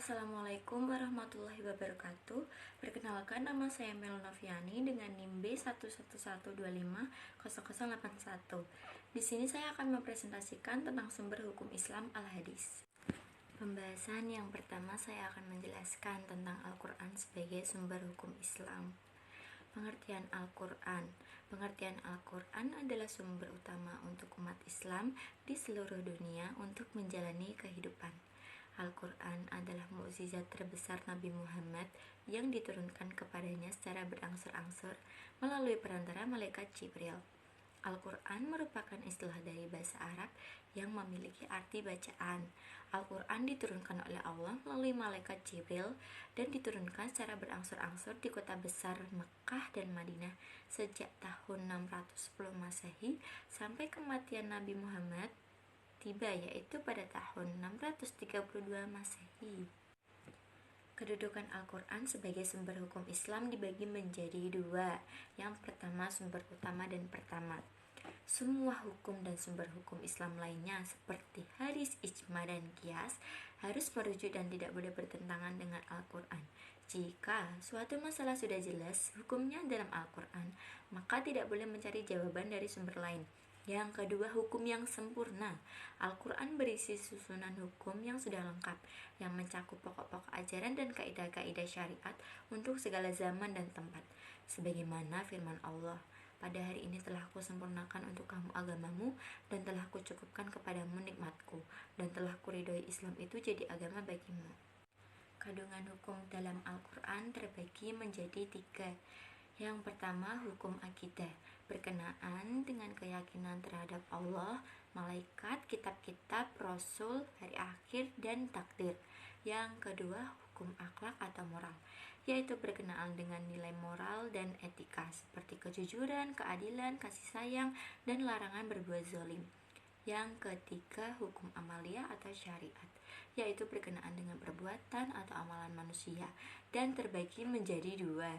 Assalamualaikum warahmatullahi wabarakatuh. Perkenalkan, nama saya Mel Noviani dengan NIM B111250081. Di sini saya akan mempresentasikan tentang sumber hukum Islam Al-Hadis. Pembahasan yang pertama, saya akan menjelaskan tentang Al-Quran sebagai sumber hukum Islam. Pengertian Al-Quran. Pengertian Al-Quran adalah sumber utama untuk umat Islam di seluruh dunia untuk menjalani kehidupan. Al-Quran adalah mukjizat terbesar Nabi Muhammad yang diturunkan kepadanya secara berangsur-angsur melalui perantara malaikat Jibril. Al-Quran merupakan istilah dari bahasa Arab yang memiliki arti bacaan. Al-Quran diturunkan oleh Allah melalui malaikat Jibril dan diturunkan secara berangsur-angsur di kota besar Mekkah dan Madinah sejak tahun 610 Masehi sampai kematian Nabi Muhammad tiba, yaitu pada tahun 632 Masehi. Kedudukan Al-Quran sebagai sumber hukum Islam dibagi menjadi dua. Yang pertama, sumber utama dan pertama. Semua hukum dan sumber hukum Islam lainnya seperti hadis, ijma, dan qiyas harus merujuk dan tidak boleh bertentangan dengan Al-Quran. Jika suatu masalah sudah jelas hukumnya dalam Al-Quran, maka tidak boleh mencari jawaban dari sumber lain. Yang kedua, hukum yang sempurna. Al-Quran berisi susunan hukum yang sudah lengkap, yang mencakup pokok-pokok ajaran dan kaidah-kaidah syariat untuk segala zaman dan tempat. Sebagaimana firman Allah, "Pada hari ini telah Kusempurnakan untuk kamu agamamu, dan telah Kucukupkan kepadamu nikmatku, dan telah Kuridhoi Islam itu jadi agama bagimu." Kandungan hukum dalam Al-Quran terbagi menjadi tiga. Yang pertama, hukum akidah, berkenaan dengan keyakinan terhadap Allah, malaikat, kitab-kitab, rasul, hari akhir, dan takdir. Yang kedua, hukum akhlak atau moral, yaitu berkenaan dengan nilai moral dan etika seperti kejujuran, keadilan, kasih sayang, dan larangan berbuat zalim. Yang ketiga, hukum amalia atau syariat, yaitu berkenaan dengan perbuatan atau amalan manusia, dan terbagi menjadi dua.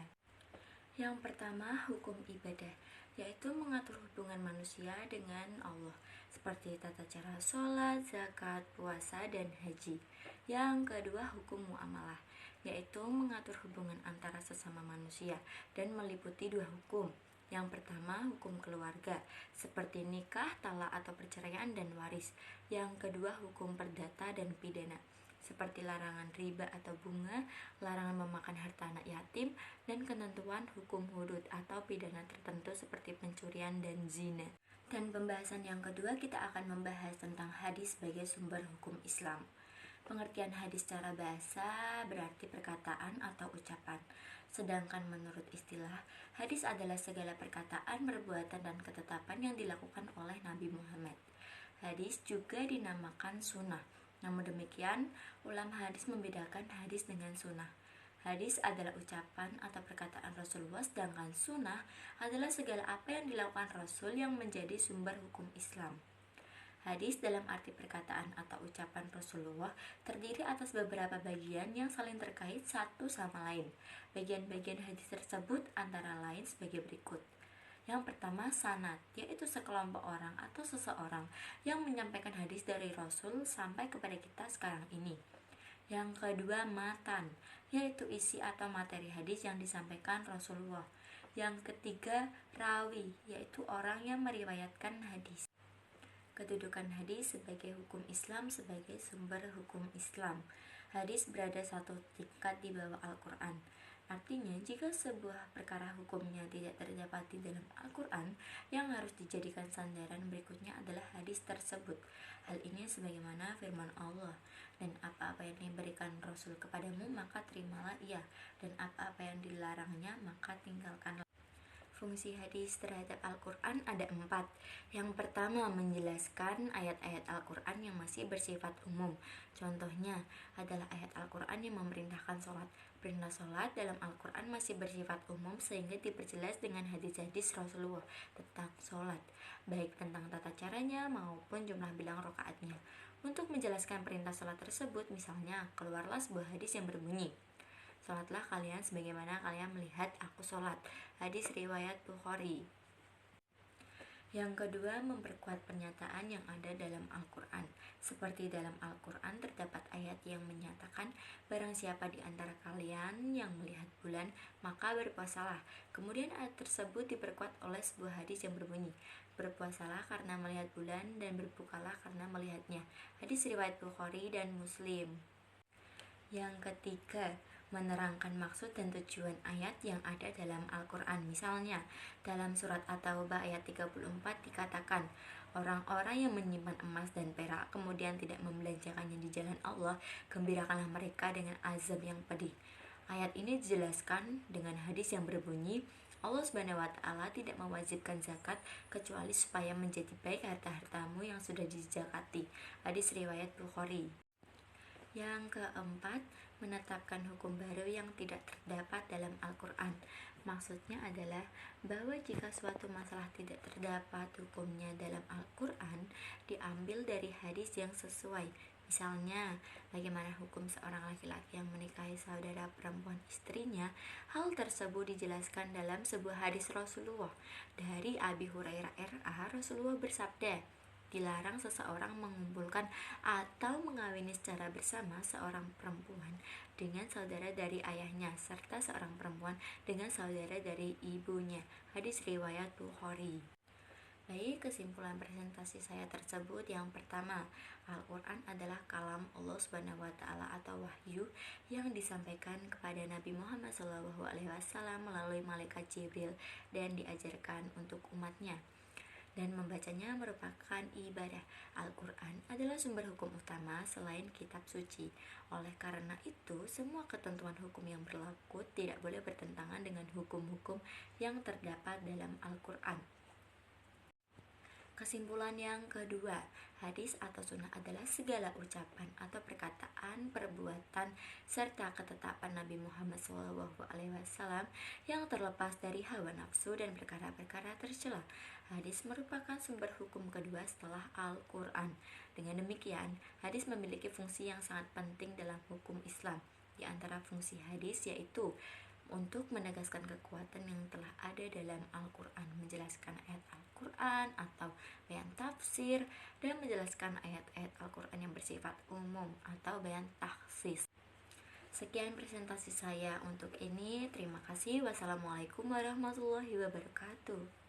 Yang pertama, hukum ibadah, yaitu mengatur hubungan manusia dengan Allah, seperti tata cara sholat, zakat, puasa, dan haji. Yang kedua, hukum muamalah, yaitu mengatur hubungan antara sesama manusia dan meliputi dua hukum. Yang pertama, hukum keluarga, seperti nikah, talak atau perceraian, dan waris. Yang kedua, hukum perdata dan pidana, seperti larangan riba atau bunga, larangan memakan harta anak yatim, dan ketentuan hukum hudud atau pidana tertentu seperti pencurian dan zina. Dan pembahasan yang kedua, kita akan membahas tentang hadis sebagai sumber hukum Islam. Pengertian hadis secara bahasa berarti perkataan atau ucapan. Sedangkan menurut istilah, hadis adalah segala perkataan, perbuatan, dan ketetapan yang dilakukan oleh Nabi Muhammad. Hadis juga dinamakan sunnah. Namun demikian, ulama hadis membedakan hadis dengan sunnah. Hadis adalah ucapan atau perkataan Rasulullah, sedangkan sunnah adalah segala apa yang dilakukan Rasul yang menjadi sumber hukum Islam. Hadis dalam arti perkataan atau ucapan Rasulullah terdiri atas beberapa bagian yang saling terkait satu sama lain. Bagian-bagian hadis tersebut antara lain sebagai berikut. Yang pertama, sanad, yaitu sekelompok orang atau seseorang yang menyampaikan hadis dari Rasul sampai kepada kita sekarang ini. Yang kedua, matan, yaitu isi atau materi hadis yang disampaikan Rasulullah. Yang ketiga, rawi, yaitu orang yang meriwayatkan hadis. Kedudukan hadis sebagai hukum Islam sebagai sumber hukum Islam. Hadis berada satu tingkat di bawah Al-Quran. Artinya, jika sebuah perkara hukumnya tidak terdapati dalam Al-Quran, yang harus dijadikan sandaran berikutnya adalah hadis tersebut. Hal ini sebagaimana firman Allah, "Dan apa-apa yang diberikan Rasul kepadamu, maka terimalah ia, dan apa-apa yang dilarangnya, maka tinggalkanlah." Fungsi hadis terhadap Al-Quran ada 4. Yang pertama, menjelaskan ayat-ayat Al-Quran yang masih bersifat umum. Contohnya adalah ayat Al-Quran yang memerintahkan sholat. Perintah sholat dalam Al-Quran masih bersifat umum sehingga diperjelas dengan hadis-hadis Rasulullah tentang sholat, baik tentang tata caranya maupun jumlah bilang rakaatnya. Untuk menjelaskan perintah sholat tersebut, misalnya, keluarlah sebuah hadis yang berbunyi, "Sholatlah kalian sebagaimana kalian melihat aku sholat." Hadis riwayat Bukhari. Yang kedua, memperkuat pernyataan yang ada dalam Al-Quran. Seperti dalam Al-Quran terdapat ayat yang menyatakan, barang siapa di antara kalian yang melihat bulan, maka berpuasalah. Kemudian ayat tersebut diperkuat oleh sebuah hadis yang berbunyi, berpuasalah karena melihat bulan dan berbukalah karena melihatnya. Hadis riwayat Bukhari dan Muslim. Yang ketiga, menerangkan maksud dan tujuan ayat yang ada dalam Al-Quran. Misalnya, dalam surat At-Taubah ayat 34 dikatakan, orang-orang yang menyimpan emas dan perak kemudian tidak membelanjakannya di jalan Allah, gembirakanlah mereka dengan azab yang pedih. Ayat ini dijelaskan dengan hadis yang berbunyi, Allah Subhanahu wa taala tidak mewajibkan zakat kecuali supaya menjadi baik harta-hartamu yang sudah dizakati. Hadis riwayat Bukhari. Yang keempat, menetapkan hukum baru yang tidak terdapat dalam Al-Quran. Maksudnya adalah bahwa jika suatu masalah tidak terdapat hukumnya dalam Al-Quran, diambil dari hadis yang sesuai. Misalnya, bagaimana hukum seorang laki-laki yang menikahi saudara perempuan istrinya. Hal tersebut dijelaskan dalam sebuah hadis Rasulullah. Dari Abi Hurairah RA, Rasulullah bersabda, dilarang seseorang mengumpulkan atau mengawini secara bersama seorang perempuan dengan saudara dari ayahnya serta seorang perempuan dengan saudara dari ibunya. Hadis riwayat Bukhari. Baik, kesimpulan presentasi saya tersebut, yang pertama, Al-Quran adalah kalam Allah Subhanahu wa taala atau wahyu yang disampaikan kepada Nabi Muhammad SAW melalui malaikat Jibril dan diajarkan untuk umatnya. Dan membacanya merupakan ibadah. Al-Quran adalah sumber hukum utama selain kitab suci. Oleh karena itu, semua ketentuan hukum yang berlaku tidak boleh bertentangan dengan hukum-hukum yang terdapat dalam Al-Quran. Kesimpulan yang kedua, hadis atau sunnah adalah segala ucapan atau perkataan, perbuatan, serta ketetapan Nabi Muhammad SAW yang terlepas dari hawa nafsu dan perkara-perkara tercela. Hadis merupakan sumber hukum kedua setelah Al-Quran. Dengan demikian, hadis memiliki fungsi yang sangat penting dalam hukum Islam. Di antara fungsi hadis yaitu untuk menegaskan kekuatan yang telah ada dalam Al-Quran, menjelaskan ayat Al-Quran atau bayan tafsir, dan menjelaskan ayat-ayat Al-Quran yang bersifat umum atau bayan takhsis. Sekian presentasi saya untuk ini. Terima kasih. Wassalamualaikum warahmatullahi wabarakatuh.